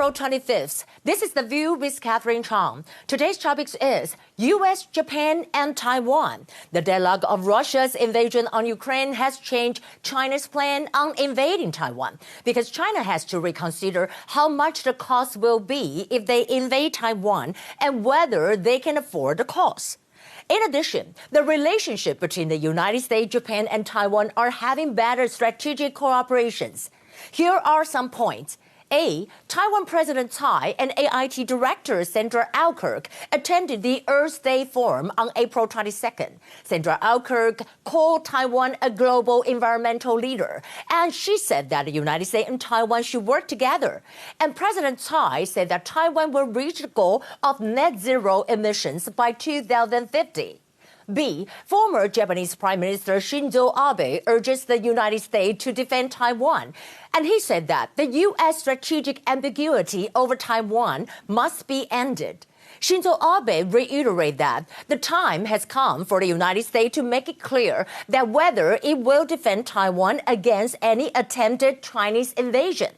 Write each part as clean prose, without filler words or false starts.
April 25th. This is The View with Catherine Chang. Today's topic is U.S., Japan, and Taiwan. The dialogue of Russia's invasion on Ukraine has changed China's plan on invading Taiwan because China has to reconsider how much the cost will be if they invade Taiwan and whether they can afford the cost. In addition, the relationship between the United States, Japan, and Taiwan are having better strategic cooperations. Here are some points. A. Taiwan President Tsai and AIT Director Sandra Alkirk attended the Earth Day Forum on April 22nd. Sandra Alkirk called Taiwan a global environmental leader, and she said that the United States and Taiwan should work together. And President Tsai said that Taiwan will reach the goal of net zero emissions by 2050. B. Former Japanese Prime Minister Shinzo Abe urges the United States to defend Taiwan. And he said that the U.S. strategic ambiguity over Taiwan must be ended. Shinzo Abe reiterated that the time has come for the United States to make it clear that whether it will defend Taiwan against any attempted Chinese invasion.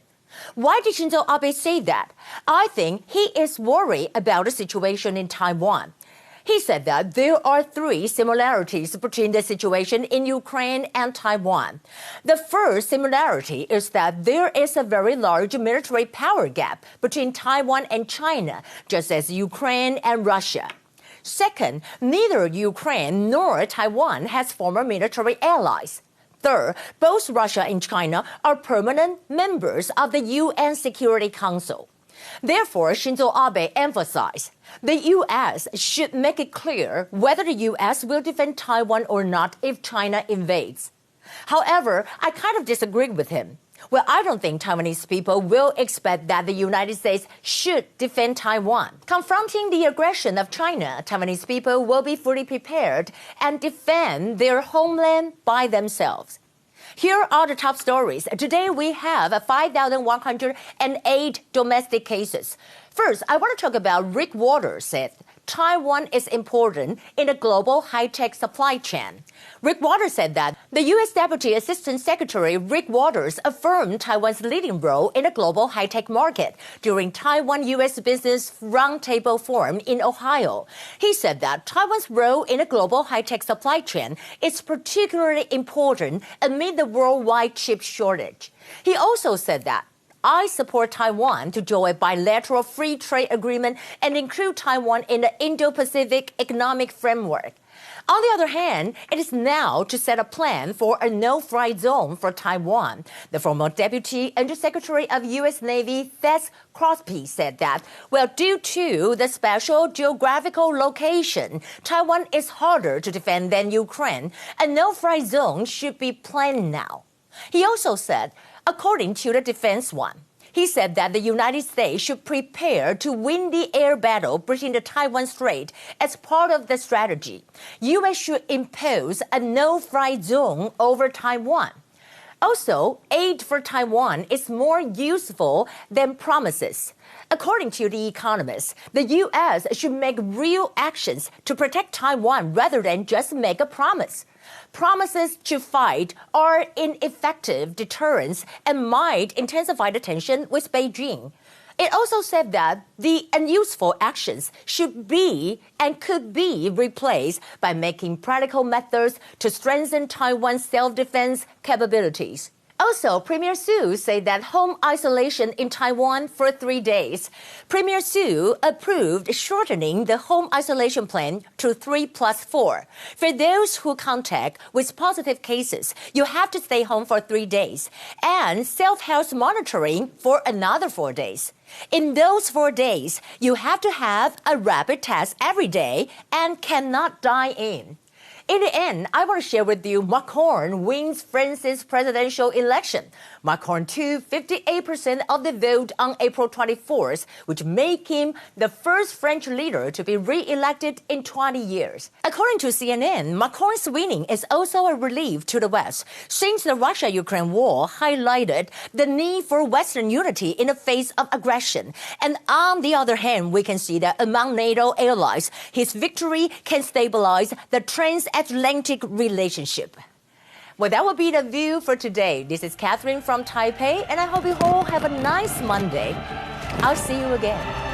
Why did Shinzo Abe say that? I think he is worried about the situation in Taiwan. He said that there are three similarities between the situation in Ukraine and Taiwan. The first similarity is that there is a very large military power gap between Taiwan and China, just as Ukraine and Russia. Second, neither Ukraine nor Taiwan has former military allies. Third, both Russia and China are permanent members of the UN Security Council. Therefore, Shinzo Abe emphasized the U.S. should make it clear whether the U.S. will defend Taiwan or not if China invades. However, I kind of disagree with him. Well, I don't think Taiwanese people will expect that the United States should defend Taiwan. Confronting the aggression of China, Taiwanese people will be fully prepared and defend their homeland by themselves. Here are the top stories. Today we have 5,108 domestic cases. First, I want to talk about Rick Waters said Taiwan is important in a global high-tech supply chain. Rick Waters said that the U.S. Deputy Assistant Secretary Rick Waters affirmed Taiwan's leading role in a global high-tech market during Taiwan-U.S. Business Roundtable Forum in Ohio. He said that Taiwan's role in a global high-tech supply chain is particularly important amid the worldwide chip shortage. He also said that I support Taiwan to join a bilateral free trade agreement and include Taiwan in the Indo-Pacific economic framework. On the other hand, it is now to set a plan for a no-fly zone for Taiwan. The former Deputy Undersecretary of U.S. Navy Thess Crosby said that, well, due to the special geographical location, Taiwan is harder to defend than Ukraine. A no-fly zone should be planned now. He also said, according to the Defense One, he said that the United States should prepare to win the air battle between the Taiwan Strait as part of the strategy. U.S. should impose a no-fly zone over Taiwan. Also, aid for Taiwan is more useful than promises. According to The Economist, the U.S. should make real actions to protect Taiwan rather than just make a promise. Promises to fight are ineffective deterrents and might intensify the tension with Beijing. It also said that the unuseful actions should be and could be replaced by making practical methods to strengthen Taiwan's self-defense capabilities. Also, Premier Su said that home isolation in Taiwan for 3 days. Premier Su approved shortening the home isolation plan to 3+4. For those who contact with positive cases, you have to stay home for 3 days, and self-health monitoring for another 4 days. In those 4 days, you have to have a rapid test every day and cannot dine in. In the end, I want to share with you Macron wins France's presidential election. Macron took 58% of the vote on April 24th, which made him the first French leader to be re-elected in 20 years. According to CNN, Macron's winning is also a relief to the West, since the Russia-Ukraine war highlighted the need for Western unity in the face of aggression. And on the other hand, we can see that among NATO allies, his victory can stabilize the transatlantic relationship. Well, that will be the view for today. This is Catherine from Taipei, and I hope you all have a nice Monday. I'll see you again.